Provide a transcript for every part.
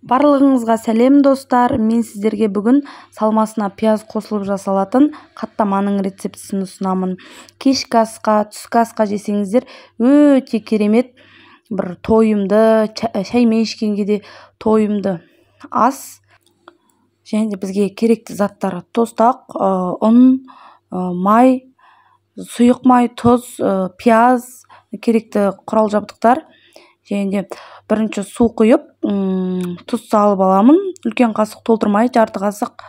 Барлығыңызға сәлем достар, мен сіздерге бүгін салмасына пияз қосылып жасалатын қаттаманың рецептісін ұсынамын. Кешкі асқа, түскі асқа жесеңіздер өте керемет бір тойымды, шаймен ішкенге де тойымды ас. Және де бізге керекті заттар: тостақ, ұн, май, сұйық май, тұз, пияз, керекті құрал жабдықтар. Және де бірінші су құйып, тұз салып аламын. Үлкен қасық толтырмай, жарты қасық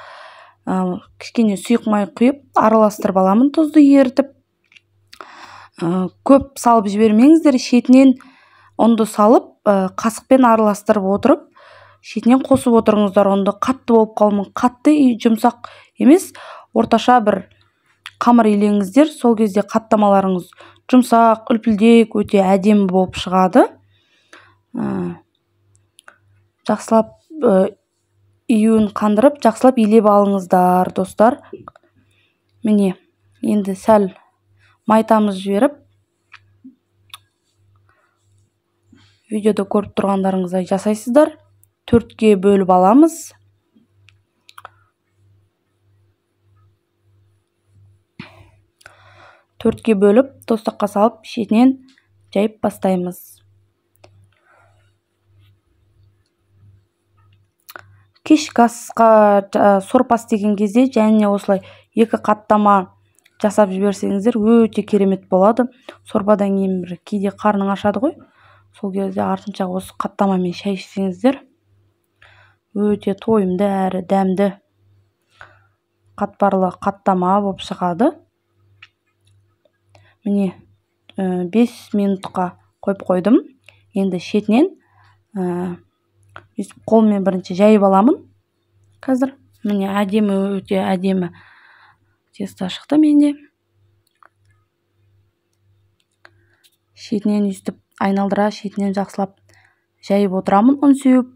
кішкене сұйық май құйып, араластырып аламын, тұзды ерітіп. Көп салып жібермеңіздер, шетінен ұнды салып, қасықпен араластырып отырып, шетінен қосып отырыңыздар. Ұнды қатты болып қалмын, қатты жұмсақ емес, орташа бір қамыр илеңіздер. Сол кезде қаттамаларыңыз жұмсақ, үлпілдек, өте әдемі болып шығады. Жақсылап июін қандырып, жақсылап илеп алыңыздар достар. Міне, енді сәл майтамыз жіберіп, видеода көріп тұрғандарыңыздай жасайсыздар. 4-ке бөліп аламыз. Төртке бөліп, тостаққа салып, шетінен жайып бастаймыз. Кешкі асқа сорпа істеген кезде және осылай 2 қаттама жасап жіберсеңіздер өте керемет болады. Сорпадан кейін бір кейде қарның ашады ғой. Сол кезде артынша осы қаттамамен шай ішсеңіздер өте тойымды әрі дәмді қатпарлы қаттама болып шығады. Міне 5 минутқа қойып қойдым. Енді шетінен қолмен бірінші жайып аламын. Қазір міне әдемі, өте әдемі тесто шықты менде. Шетінен үстіп айналдыра, шетінен жақсылап жайып отырамын, ұн сеуіп.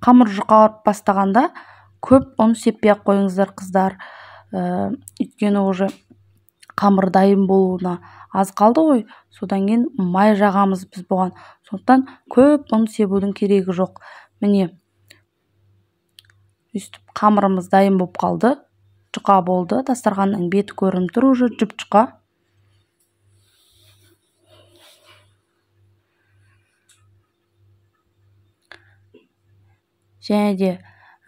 Қамыр жұқарып бастағанда көп ұн сеппей-ақ қойыңыздар қыздар. Өйткені уже қамыр дайын болуына аз қалды ғой. Содан кейін май жағамыз біз бұған. Сондықтан көп ұн себудің керегі жоқ. Міне, өстіп қамырымыз дайын болып қалды. Жұқа болды. Дастарханның беті көрініп тұр, уже жұп-жұқа. Және де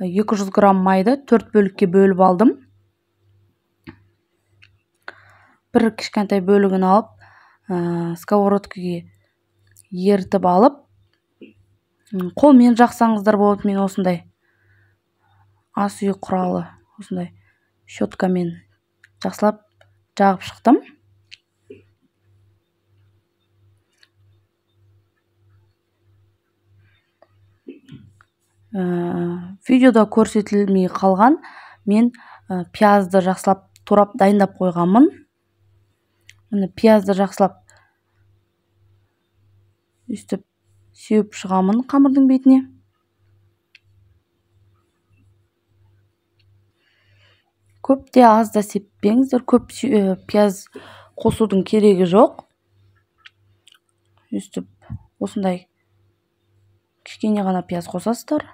200 грамм майды 4 бөлікке бөліп алдым. Бір кішкентай бөлігін алып, сковородкаға ерітіп алып, қолмен жақсаңыздар болады. Мен осындай ас үй құралы, осындай щеткамен жақсылап жағып шықтым. Видеода көрсетілмей қалған, мен пиязды жақсылап турап дайындап қойғанмын. Пиязды жақсылап үстіп сеуіп шығамын қамырдың бетіне. Көп те аз да сеппеңіздер, көп пияз қосудың керегі жоқ. Үстіп осындай кішкене ғана пияз қосасыздар.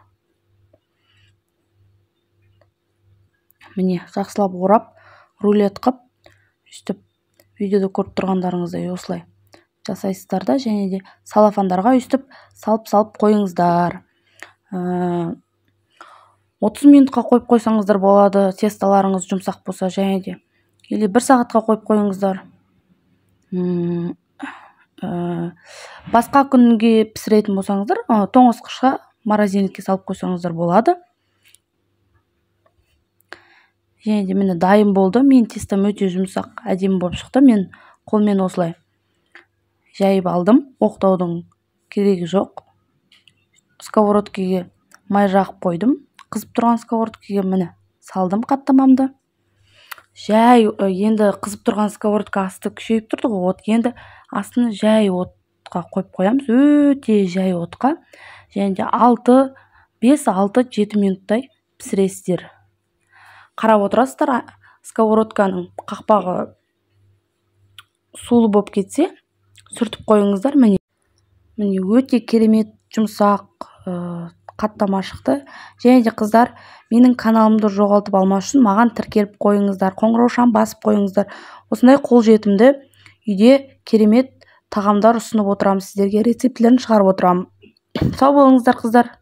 Міне, жақсылап орап, рулет қып, үстіп видеода көріп тұрғандарыңыздай осылай жасайсыздар да, және де салафандарға үстіп салып қойыңыздар. 30 минутқа қойып қойсаңыздар болады, тесталарыңыз жұмсақ болса, және де или 1 сағатқа қойып қойыңыздар. Басқа күнге пісіретін болсаңыздар, тоңазытқышқа, морозильникке салып қойсаңыздар болады. Және де мені дайын болды. Мен тестом өте жұмсақ, әдемі болып шықты. Мен қолмен осылай жайып алдым. Оқтаудың керегі жоқ. Сковородкаға май жағып қойдым. Қызып тұрған сковородкаға міне салдым қаттамамды. Енді қызып тұрған сковородка асты күшейіп тұрды ғой. Енді астын жай отқа қойып қоямыз. Өте жай отқа. Және де 5-6-7 минуттай пісіресіздер. қарап отырасыздар, сковородканың қақпағы сулы болып кетсе сүртіп қойыңыздар. Міне өте керемет жұмсақ қаттама шықты. Және де қыздар, менің каналымды жоғалтып алмас үшін маған тіркеліп қойыңыздар, қоңыраушан басып қойыңыздар. Осындай қолжетімді үйде керемет тағамдар ұсынып отырамын сіздерге, рецептілерін шығарып отырамын. Сау болыңыздар қыздар.